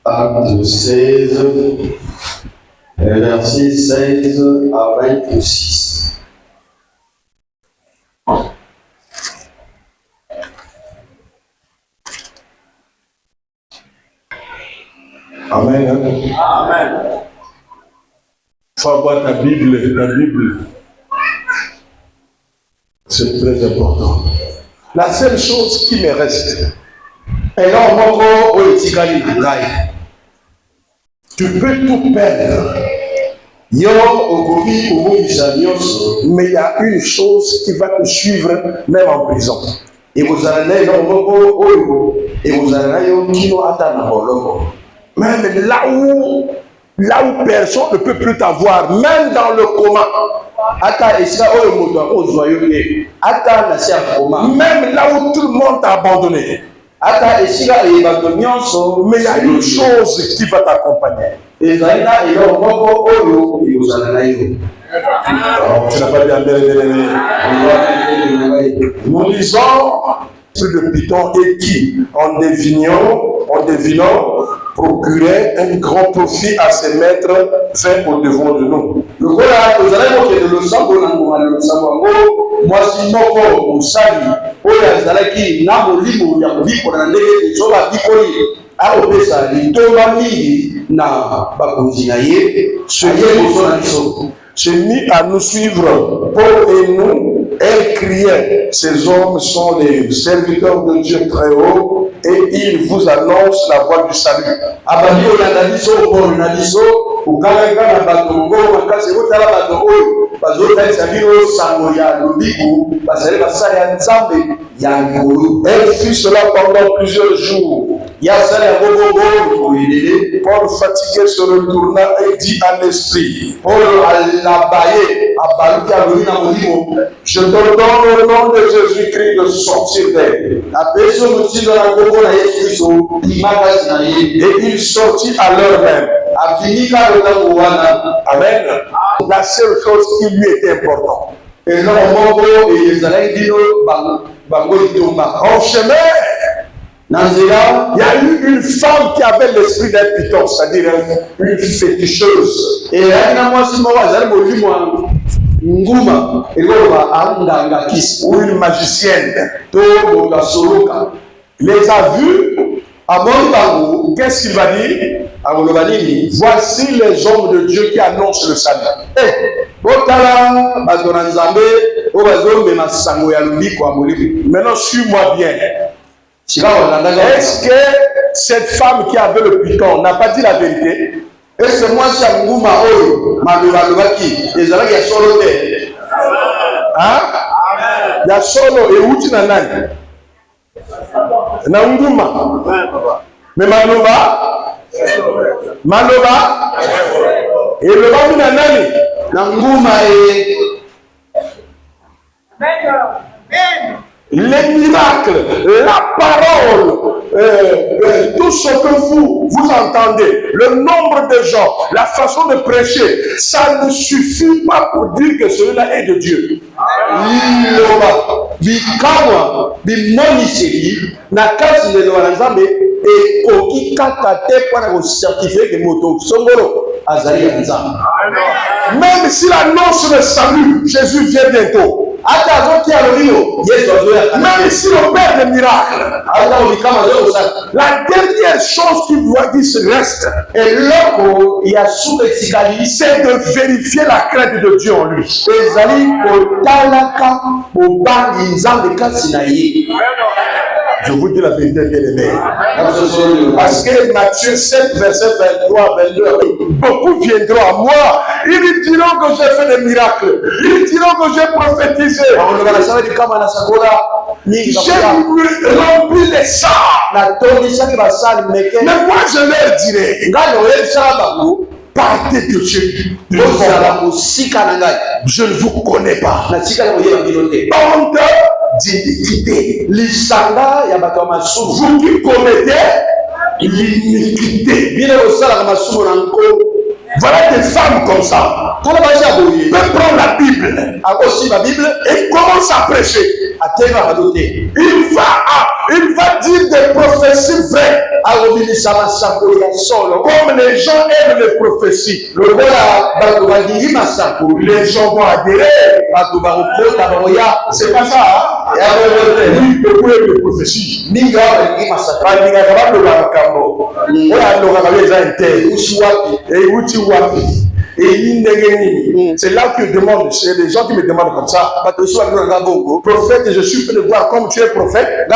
Acte 16, verset 16 à 26. Amen. Amen. Il faut avoir ta Bible. La Bible, c'est très important. La seule chose qui me reste, tu peux tout perdre. Mais il y a une chose qui va te suivre même en prison. Même là où personne ne peut plus t'avoir, même dans le coma. Même là où tout le monde t'a abandonné. Mais il y a une chose qui va t'accompagner. Tu n'as pas bien aimé. Nous lisons plus de Python et qui, en devinant, procurait un grand profit à ses maîtres fait au devant de nous. Se mit à nous suivre, Paul et nous, elle criait, ces hommes sont les serviteurs de Dieu très haut et ils vous annoncent la voie du salut. Elle fit cela pendant plusieurs jours. Paul fatigué se retourna et dit à l'esprit, je te donne au nom de Jésus-Christ de sortir d'elle. Et il sortit à l'heure même. Amen. La seule chose qui lui était importante. En chemin, il y a eu une femme qui avait l'esprit d'un python, c'est-à-dire une féticheuse. Et ou une magicienne. Les a vus. Qu'est-ce qu'il va dire? Voici les hommes de Dieu qui annoncent le salut. Maintenant, suis-moi bien. Est-ce que cette femme qui avait le python n'a pas dit la vérité? Est-ce que moi, c'est Ngouma Oyo, il y a solo et Uti Nanani. Nanguma. Mais Maloba. Et le Babi Nanani. Nanguma et. Les miracles, la parole, tout ce que vous entendez, le nombre de gens, la façon de prêcher, ça ne suffit pas pour dire que celui-là est de Dieu. Même s'il annonce le salut, Jésus vient bientôt. Même si on perd des miracles, la dernière chose qui reste, c'est de vérifier la crainte de Dieu en lui. Je vous dis la vérité, bien aimé. Parce que Matthieu 7, verset 23, 22, beaucoup viendront à moi. Ils diront que j'ai fait des miracles. Ils diront que j'ai prophétisé. J'ai rempli les salles. Mais moi, je leur dirai, partez de chez lui. Je ne vous connais pas. Bande d'iniquité. Vous qui commettez l'iniquité. Voilà des femmes comme ça. Peut prendre la Bible et commence à prêcher. Il va dire des prophéties vraies. Comme les gens aiment les prophéties. Les gens vont adhérer. C'est pas ça. Oui, beaucoup aiment les prophéties. C'est là que je demande, c'est les gens qui me demandent comme ça. Prophète, je suis fait de voir comme tu es prophète.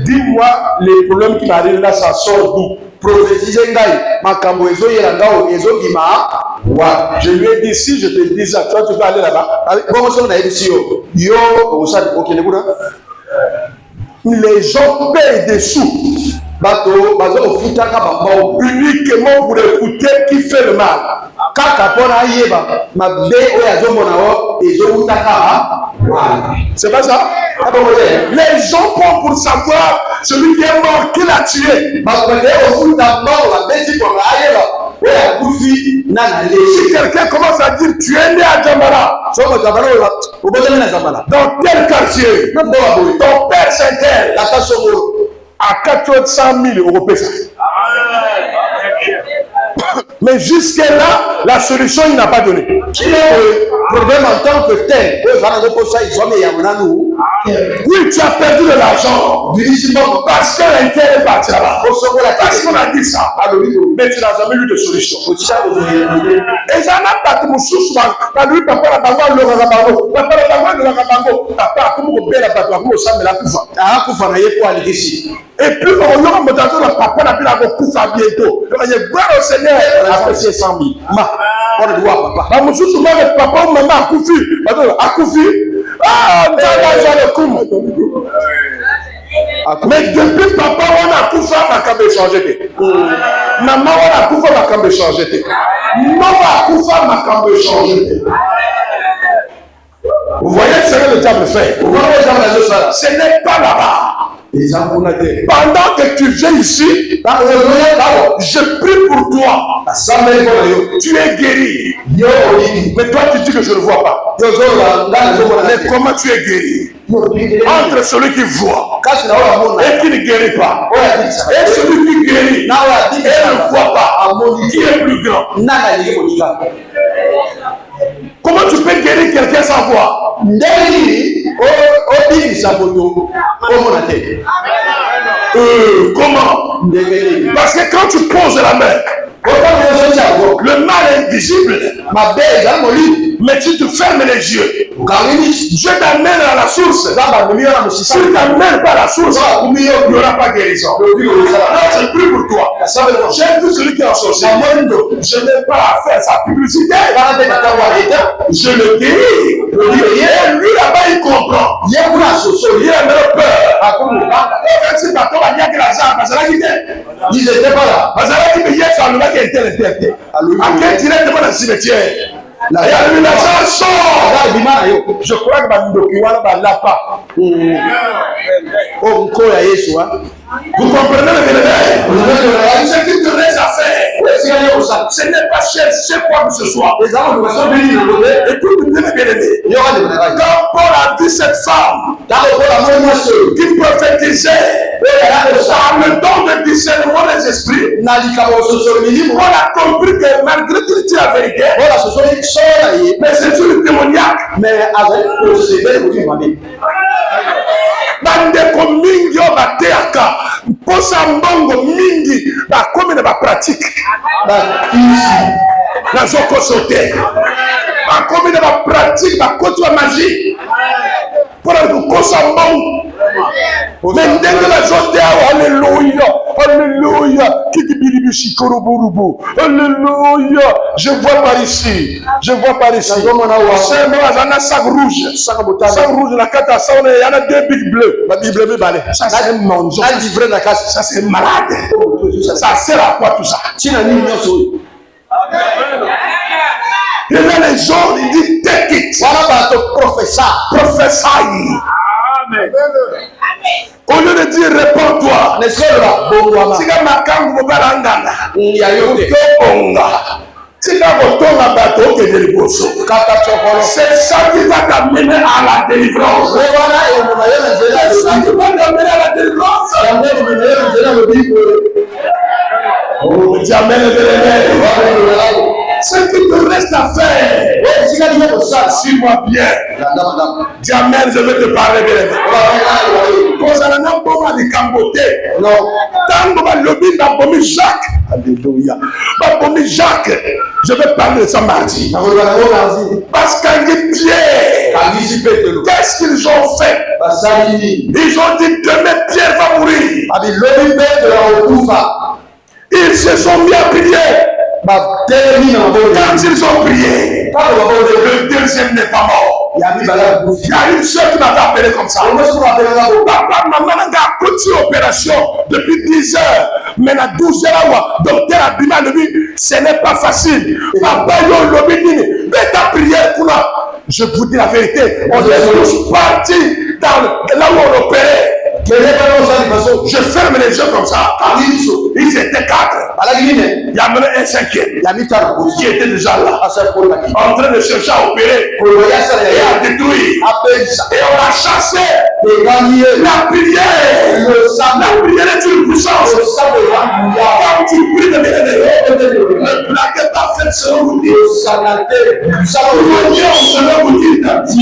Dis-moi les problèmes qui m'arrivent là, ça sort d'où? Je lui ai dit, si je te dis ça, toi tu vas aller là-bas. Les gens payent des sous uniquement pour écouter qui fait le mal. C'est pas ça? Les gens prennent pour savoir celui qui est mort, qui l'a tué. Si quelqu'un commence à dire tu es né à Djambala, dans quel quartier, ton père c'est tel, à 400 000 euros payé ça. Mais jusque-là, la solution, il n'a pas donné. Qui est le problème en tant que tel? Oui, tu as perdu de l'argent. Parce que l'intérêt est parti là-bas. Parce qu'on a dit ça. Mais tu n'as jamais eu de solution. Et ça n'a pas de moussous. Lui, papa, la bango, le rabango. Papa, la bango, le rabango. Papa, comment on paie la bango, comment on s'en met la coufa. Et puis, on a dit que papa n'a plus la coufa bientôt. Il y a gloire au Seigneur. Apprécié 100 000. On doit papa. La moussous, papa ou maman a coufi. A coufi. Ah, on a le coup. Mais depuis papa, on a coufa, ma cambe changé. Maman, on a coufa, ma cambe changé. Maman a coufa, ma cambe changé. Vous voyez ce que le diable fait? Ce n'est pas là-bas. Pendant que tu viens ici, je prie pour toi. Tu es guéri. Mais toi, tu dis que je ne vois pas. Mais comment tu es guéri? Entre celui qui voit et qui ne guérit pas, et celui qui guérit et ne voit pas, qui est plus grand? Comment tu peux guérir quelqu'un sans voir? Comment? Parce que quand tu poses la main, le mal est invisible, mais tu te fermes les yeux. Dieu t'amène à la source. Si tu t'amènes pas à la source, il n'y aura pas guérison. Alors je prie pour toi. J'ai vu celui qui est en sorcier. Je n'ai pas à faire sa publicité. Je le guéris. Et lui là-bas il comprend. Il a même peur. Ils n'étaient pas là. Directement dans le cimetière. Je crois que vous comprenez le bien-aimé? Ce qui te reste à faire, ce n'est pas chercher quoi que ce soit. Écoute, bien-aimé. Quand Paul a vu cette femme qui prophétisait par le don de discernement des esprits, on a compris que malgré qu'il dit la vérité, mais c'est une démoniaque. Bandeko mingi o bateaka posa mbongo mingi bakomi na bapratique nazokosote bakomi na bapratique bakoti ya magie mpona kokosa mbongo me ndenge bazote awa. Alléluia, alléluia, kikibiribishikoroburubu, alléluia. Je vois par ici, je vois par ici. C'est un sac rouge, sac rouge. La carte à ça, il y en a deux bics bleus. La Bible bleue, ça c'est un monstre. Ça c'est malade. Ça sert à quoi tout ça? Et là les gens ils disent take it. Professeur. Au lieu de dire réponds-toi, tika makambo mobala ngana tobonga tika kotonga bato okende liboso. C'est ça qui va t'amener à la délivrance. C'est ça qui va t'amener à la délivrance. Oh, tu amènes le ce qui te reste à faire, suis-moi bien. Diamène, je vais te parler bien. Jacques. Alléluia. Jacques, je vais parler de ça mardi. Parce qu'en Pierre, qu'est-ce qu'ils ont fait? Ils ont dit demain Pierre va mourir. Ils se sont mis à prier. Quand ils ont prié, le deuxième n'est pas mort. Il y a une soeur qui m'avait appelé comme ça. Papa, maman, on a continué l'opération depuis 10 heures. Maintenant, 12 heures, docteur Abima, lui, ce n'est pas facile. Papa, mais ta prière pour là. Je vous dis la vérité, on est tous partis dans là où on opérait. Je ferme les yeux comme ça. Ils étaient 4. Il y a même un 5e qui était déjà là, en train de chercher à opérer et à détruire. Et on a chassé la prière. La prière est une puissance. Quand tu pries de bien, ne plaquez pas fait selon vous dites. Selon vous dites. Parce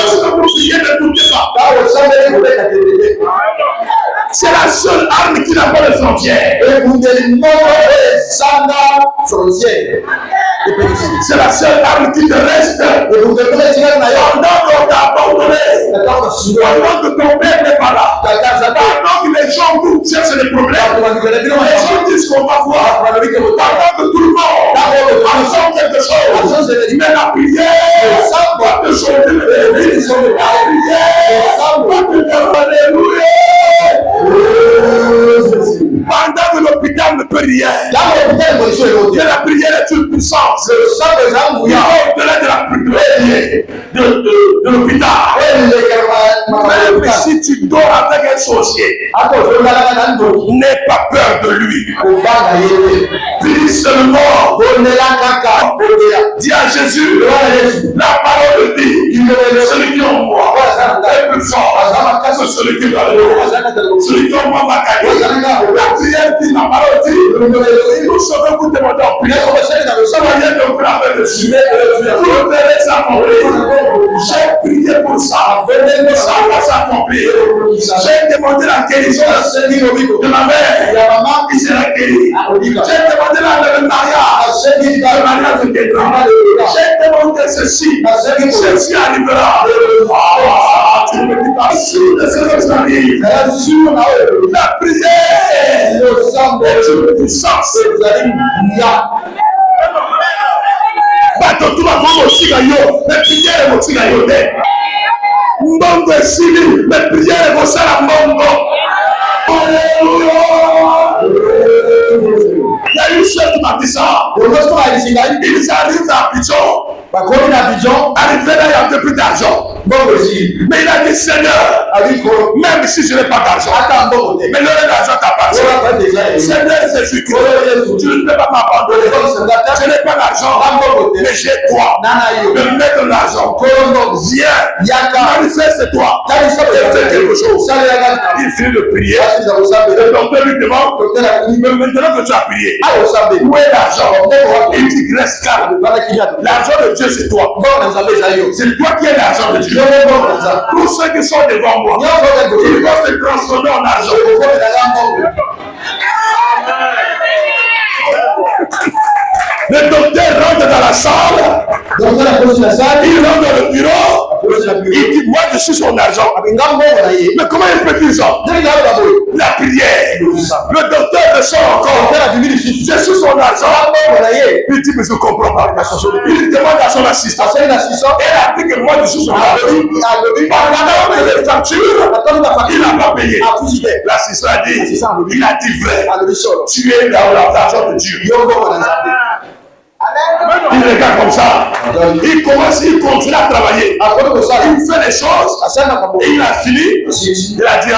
que vous priez, ne doutez pas. C'est la seule arme qui n'a pas de frontières. C'est la seule arme qui te reste. Pendant qu'on t'a abandonné, pendant que ton père n'est pas là, pendant que les gens vous cherchent des problèmes, les gens disent qu'on va voir, pendant que tout le monde entend quelque chose, mais la prière va te sauver. La prière va te dire alléluia. Pendant que l'hôpital ne peut rien, et la prière est une puissance. Il va au-delà de la prière de l'hôpital. Même si tu dors avec un sorcier, n'aie pas peur de lui. Dis seulement, dis à Jésus, la parole dit, celui qui est en moi est plus fort que celui qui est dans le monde. Celui qui est en moi va gagner. La prière dit, la parole dit, nous serons vous demander en prière. Soyez de vous laver dessus. Vous verrez s'accomplir. J'ai prié pour ça. Ça va s'accomplir. J'ai demandé la guérison de ma mère. Qui sera guérie. J'ai demandé le mariage. Le mariage de quelqu'un. J'ai demandé ceci. Ceci arrivera. Tu ne me dis pas si les choses arrivent. La prière est une puissance. Bato tu vas voir aussi gagnant, mais prière est aussi gagnant. Mbongo est sili, mais prière est aussi la mbongo. Il y a une chose qui m'a dit ça. Ils arrivent à Abidjan. Arrivé là, il y a un peu plus d'argent. Mais il a dit Seigneur, même si je n'ai pas d'argent, mais le d'argent t'appartient. Seigneur Jésus-Christ, tu ne peux pas m'abandonner. Je n'ai pas d'argent, mais j'ai toi. Me mettre l'argent. Viens, manifeste-toi. Et fais quelque chose. Il finit de prier. Le docteur lui demande, maintenant que tu as prié, où est l'argent? Il dit reste calme. L'argent de Dieu c'est toi. C'est toi qui es l'argent de Dieu. Tous ceux qui sont devant moi, ils vont se transformer en argent. Le docteur rentre dans la salle. Il rentre dans le bureau. Il dit, moi je suis son argent. Mais comment il peut dire ça? La prière. Le docteur ne sort encore. Je suis son argent. Il dit, mais je ne comprends pas. Il demande à son assistant. Elle a dit que moi je suis son argent. Pendant que les factures, il n'a pas payé. L'assistant a dit, il a dit vrai. Tu es dans l'argent de Dieu. Il regarde comme ça. Il commence, il continue à travailler. Il fait les choses. Et il a fini. Il a dit,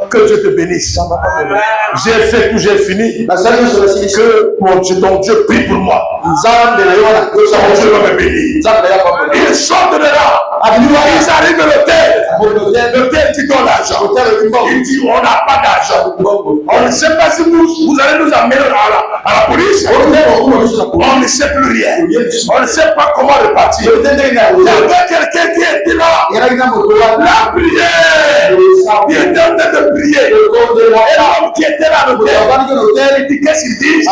que Dieu te bénisse. J'ai fait tout, j'ai fini. Que mon Dieu, ton Dieu prie pour moi. Mon Dieu va me bénir. Il sort de là. Ils arrivent à l'hôtel. L'hôtel qui donne l'argent. Il dit, on n'a pas d'argent. On ne sait pas si vous allez nous amener à la police. On ne sait plus rien. On ne sait pas comment repartir. Il y avait quelqu'un qui était là. La prière. Il était en train de prier. Et l'homme qui était là à l'hôtel, il dit, qu'est-ce qu'ils disent?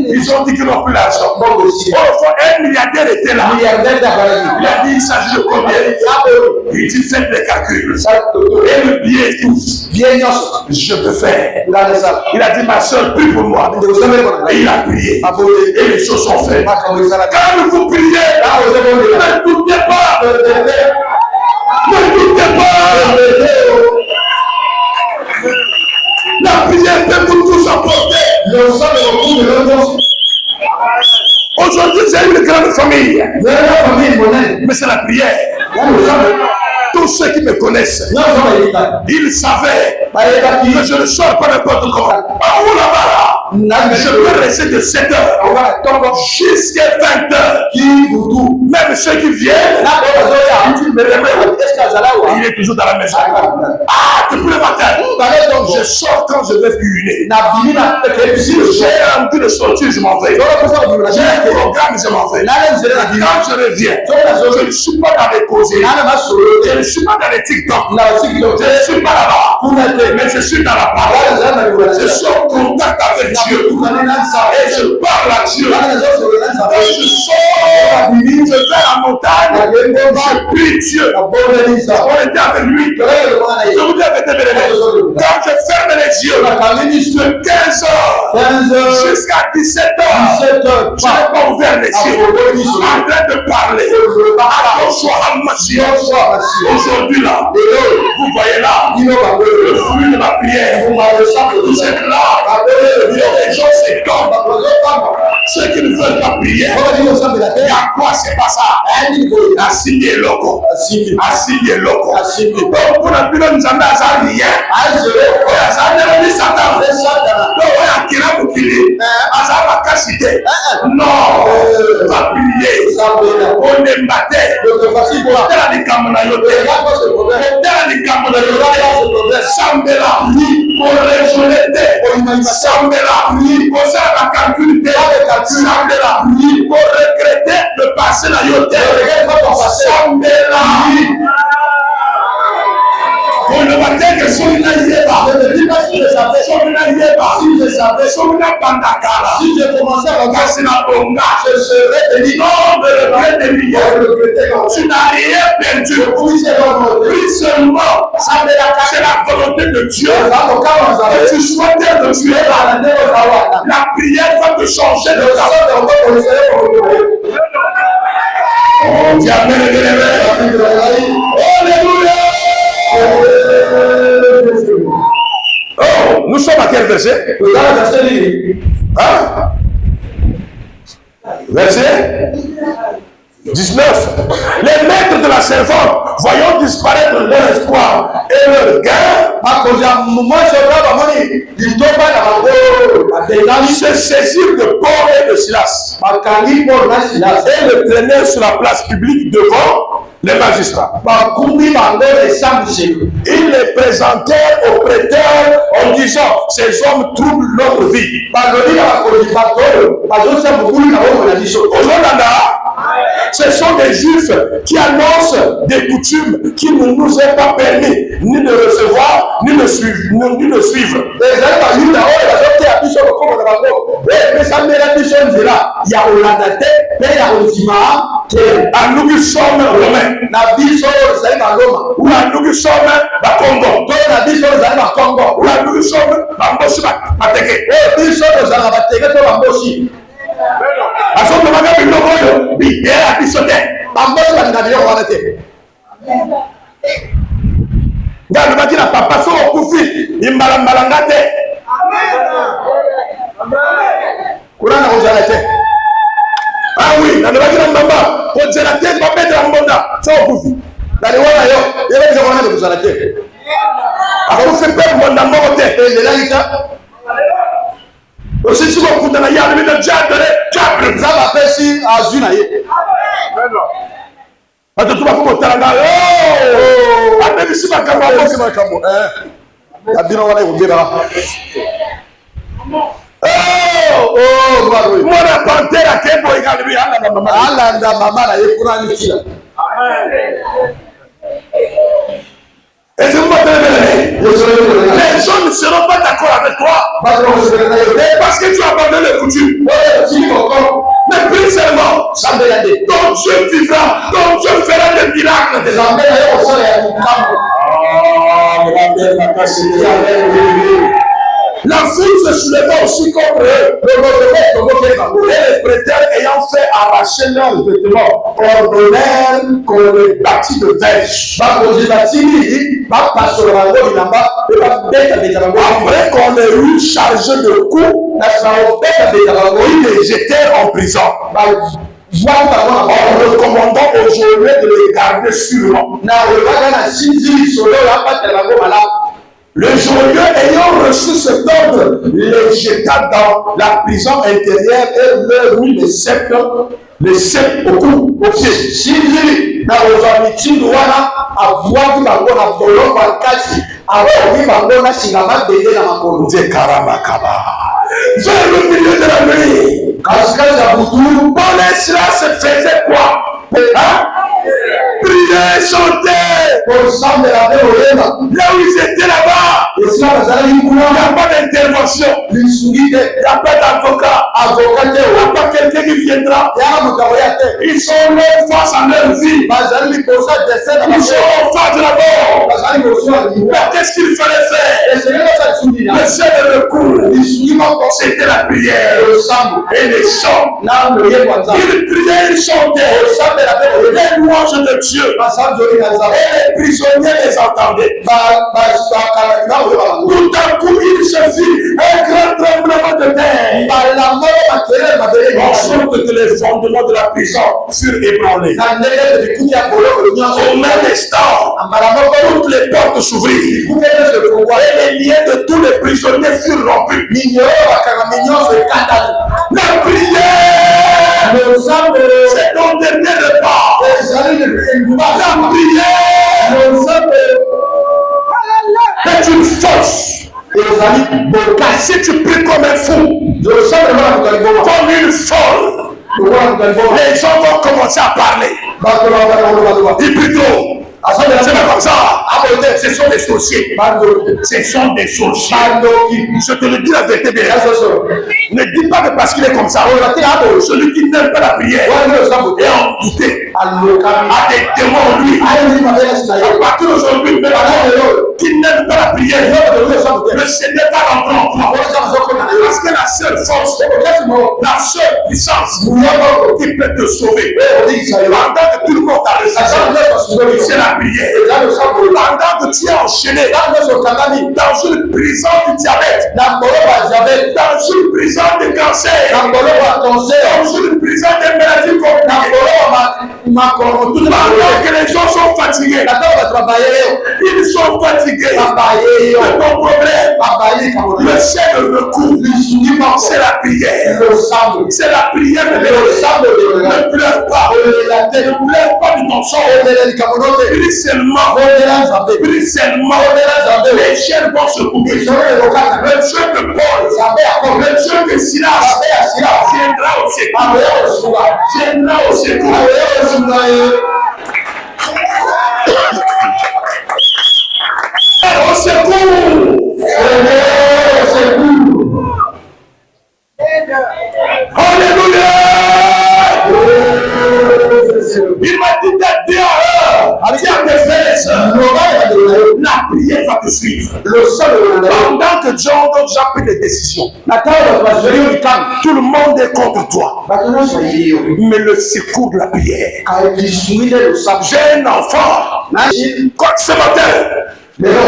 Ils ont dit qu'ils n'ont plus l'argent. Un milliardaire était là. Il a dit, il s'agit de combien? Il dit, faites les calculs. Et le billet tout. Je peux faire. Il a dit, ma soeur, prie pour moi. Et il a prié. Et les choses sont faites. Quand vous priez, ne doutez pas. Ne doutez pas. La prière peut pour tous apporter. Aujourd'hui, j'ai une grande famille. Mais c'est la prière. Tous ceux qui me connaissent, ils savaient que je ne sors pas n'importe comment. Je peux rester de 7 heures jusqu'à 20 heures. Même ceux qui viennent, il est toujours dans la maison. Depuis le matin, je sors quand je vais uriner. Si j'ai envie de sortir, je m'en vais. J'ai un programme, je m'en vais. Quand je reviens, je ne suis pas dans les causeries. Je ne suis pas dans les TikTok. Je ne suis pas là-bas. Mais je suis dans la parole. Je suis en contact avec Dieu. Et je parle à Dieu. Et je sors. Je vais à la montagne. Je prie Dieu. On était avec lui. Je vous dis avec tes bénéfices. Quand je ferme les yeux, de 15 heures jusqu'à 17 heures, je n'ai pas ouvert les yeux. En train de parler. Aujourd'hui là, vous voyez là, le fruit de ma prière. Vous êtes là, les gens se tombent. Ceux qui ne veulent pas prier, il y a quoi, c'est pas ça. Assigné loco. Assigné loco. Donc pour la bilan nous avons rien. Non, va prier. On est maté. Sambela, pour réjouir, Sambela, pour faire la calcul, Sambela, pour regretter de passer la yote, Sambela. Pour le matin que Somina Yeba, si je commençais à regarder la bonga, je serais béni. Non, mais le vrai béni, tu n'as rien perdu. Puis seulement, c'est la volonté de Dieu. Et tu souhaitais de Dieu. La prière va te changer de ta. Oh, Dieu, alléluia. Oh, nous sommes à quel verset? Hein? Verset 19. Les maîtres de la servante, voyant disparaître leur espoir et leur gain, se saisirent de Paul et de Silas et le traînèrent sur la place publique devant les magistrats. Ils les présentèrent aux prêteurs en disant, ces hommes troublent notre vie. Ce sont des juifs qui annoncent des coutumes qui ne nous est pas permis ni de recevoir, ni de suivre. À nous qui sommes romains, ou à nous qui sommes Congo, ou à nous qui sommes Mateke. Papa so okufi imbalanga te. Kurana ozala te. oui, dans le bagage de maman, pour dire la tête, va mettre un mandat. Ça, on peut. Dans les voilà, il y a des gens qui vous arrêter. Alors, on fait peur, mon amour, et les là, aussi, si vous avez un yard, mais le diable, ça va faire si à Zunaïe. Parce que tu vas comme au Taranga. Oh! Ah, même si ma caméra, c'est ma caméra. La bien, on va vous dire là. Oh, moi la panthère à quel point il a lui Allah da maman la yekuna ni. Et c'est vous les gens ne seront pas d'accord avec toi parce que tu as abandonné le coutume. Mais plus seulement, ton Dieu vivra, ton Dieu fera des miracles. La foule se souleva aussi contre eux. Et les prêteurs ayant fait arracher leurs vêtements, ordonnèrent qu'on les bâtit de verges. Après qu'on les eut chargés de coups, ils les jetèrent en prison. En recommandant aux geôliers de les garder sûrement. Le geôlier ayant reçu cet ordre les jeta dans la prison intérieure et leur mit les sceptres au cou, au pied. Shinzi na ozamiti wana avwaki bango na boloko ya kasi awoki bango na singama bende na makolo. Nze karamakaba. Vers le milieu de la nuit, katikati ya butu, Paul et Silas faisaient quoi? Hein? Prier, chanter. Là où ils étaient là-bas, il n'y a pas d'intervention. Il n'y a pas d'avocat. Il n'y a pas quelqu'un qui viendra. Ils sont là face à leur vie. Ils sont en face de la mort. Mais qu'est-ce qu'il fallait faire? Le seul recours, c'était la prière et les chants. Ils priaient, ils chantaient les louanges de Dieu. Et les prisonniers les entendaient. Tout à coup, il se fit un grand tremblement de terre. En sorte que les fondements de la prison furent ébranlés. Au même instant, toutes les portes s'ouvrirent. Et les liens de tous les prisonniers furent rompus. La prière, c'est ton dernier repas. La prière est une force. Si tu pries comme un fou, comme une folle, les gens vont commencer à parler. Ils prient trop. C'est pas comme ça. Ce sont des sorciers. Ce sont des sorciers. Je te le dis la vérité bien. Ne dis pas que parce qu'il est comme ça. Celui qui n'aime pas la prière est en douter. A des démons en lui. À partir d'aujourd'hui, qui n'aime pas la prière, le Seigneur va rentrer en toi. Parce que la seule force, la seule puissance qui peut te sauver, pendant que tout le monde a réussi, c'est la prière. Pendant que tu es enchaîné dans une prison du diabète, dans une prison de cancer, dans une prison de maladies pendant que les gens sont fatigués, ils sont fatigués de ton problème. Le seul recours, c'est la prière. C'est la prière de Dieu. Ne pleure pas. Ne pleure pas de ton sang. Prie seulement. Prie seulement. Les chaînes vont se couper. Le Dieu de Paul, le Dieu de Silas viendra au secours. Viendra au secours. Au secours. Alléluia. Il m'a dit d'aider à tes frères et sœurs. La prière va te suivre. Pendant que Jean a pris des décisions, tout le monde est contre toi. Mais le secours de la prière. J'ai un enfant. Quoi ce matin?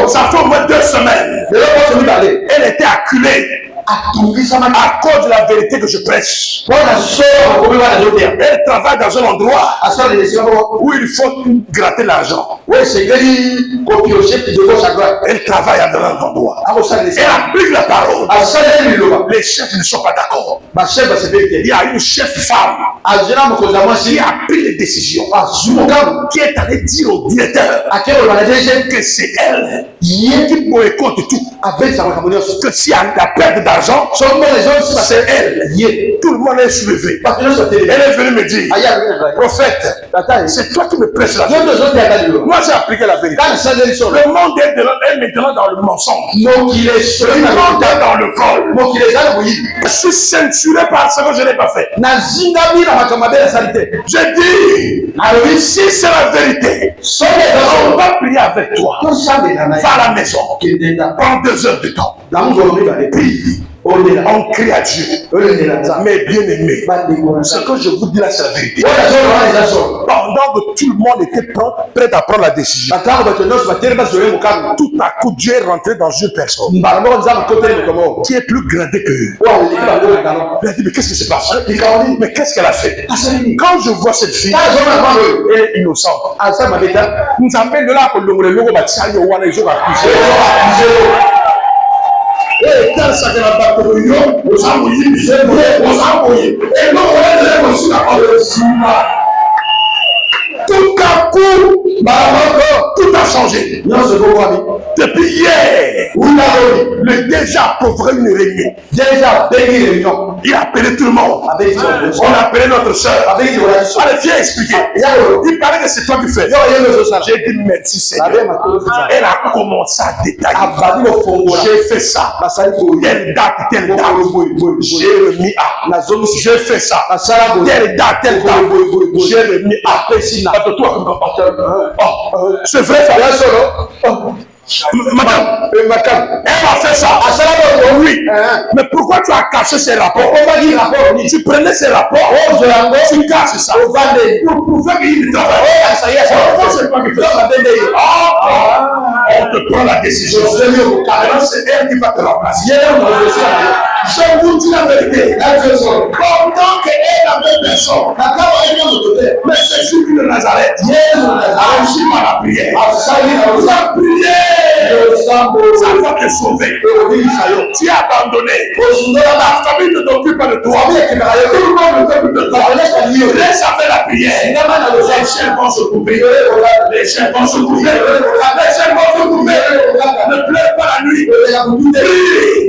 Ça fait au moins 2 semaines. Elle était acculée. à cause de la vérité que je prêche. Elle travaille dans un endroit où il faut gratter l'argent. Elle travaille dans un endroit. Elle applique la parole. Les chefs ne sont pas d'accord. Il y a une chef femme qui a pris les décisions, qui est allée dire au directeur que c'est elle qui boycotte tout. Que s'il y a la perte d'argent, c'est elle. Tout le monde est soulevé. Elle est venue me dire, prophète, c'est toi qui me prêches la vérité. Moi j'ai appliqué la vérité. Le monde est maintenant dans le mensonge. Le monde est dans le vol. Je suis ceinturé par ce que je n'ai pas fait. Je dis, si c'est la vérité, on va prier avec toi. Va à la maison. Prends 2 heures de temps. Prie. On crie à Dieu. Mais bien aimé, ce que je vous dis là, c'est la vérité. Pendant que tout le monde était prêt à prendre la décision, tout à coup, Dieu est rentré dans une personne qui est plus gradée que eux. Il a dit, mais qu'est-ce qui se passe? Mais qu'est-ce qu'elle a fait? Quand je vois cette fille, elle est innocente. Nous amène de là pour le logo. Et quand ça que la bataille, aux amoyés, et non, on est aussi la tout à coup, tout a changé. Depuis hier, le déjà provoqué une réunion. Il a appelé tout le monde. On a appelé notre soeur. Allez, viens expliquer. Il paraît que c'est toi qui fais. J'ai dit merci Seigneur. Elle a commencé à détailler. J'ai fait ça. Telle date, telle date. J'ai remis à. J'ai fait ça. Telle date, telle date. J'ai remis à. C'est vrai, ça. Madame, elle a fait ça. Oui. Mais pourquoi tu as caché ces rapports? Tu prenais ces rapports, tu caches ça. Pour prouver qu'il travaille. On te prend la décision. Alors c'est elle qui va te remplacer. Je vous dis la vérité. Pendant qu'elle avait personne, mais c'est Jésus de Nazareth a réussi par la prière. La prière, ça va te sauver. Tu es abandonné. La famille ne t'occupe pas de toi. Tout le monde ne t'occupe de toi. Laisse avec la prière. Les chaînes vont se couper. Les chaînes vont se couper. Les chaînes vont se couper. Ne pleure pas la nuit. Prie.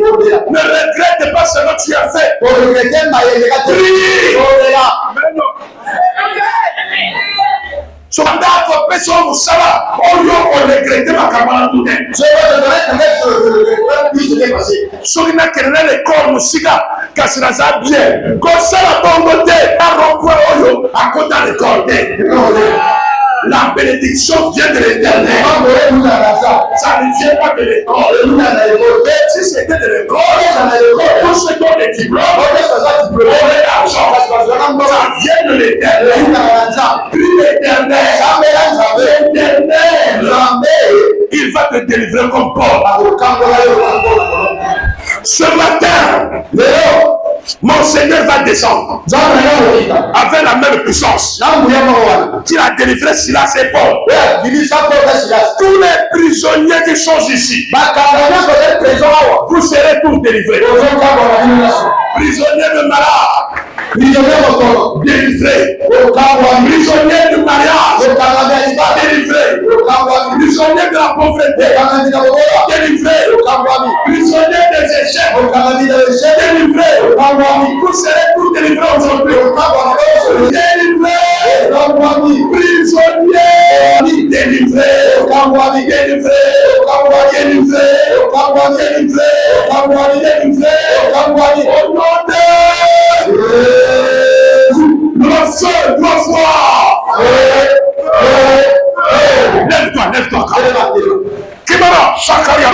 Ne regrette pas ce que tu as fait. Prie. Soldats, personne ne sera. On regrette ma camarade. Soki na kelele l'école musica kasinaza bien. Kosa la bongote. La renvoi oyo à côté de l'école. La bénédiction vient de l'Éternel. Ça ne vient pas de l'école. Si c'était de l'école, tous ceux qui ont des diplômes, l'argent, ça vient de l'Éternel. Puis l'Éternel, il va te délivrer comme Paul. Ce matin, mon Seigneur va descendre avec la même puissance qu'il a délivré Silas et Paul. Tous les prisonniers qui sont ici, vous serez tous délivrés. Prisonniers de malade, délivrés. Prisonniers de mariage, délivrés. Prisonniers de la pauvreté, délivrés. Prisonniers des échecs, délivrés. Vous serez tous délivrés aujourd'hui. Délivrés. Prisonniers, délivrés. Au nom de notre seul, notre foi. Lève-toi. Kimara, Chakaria.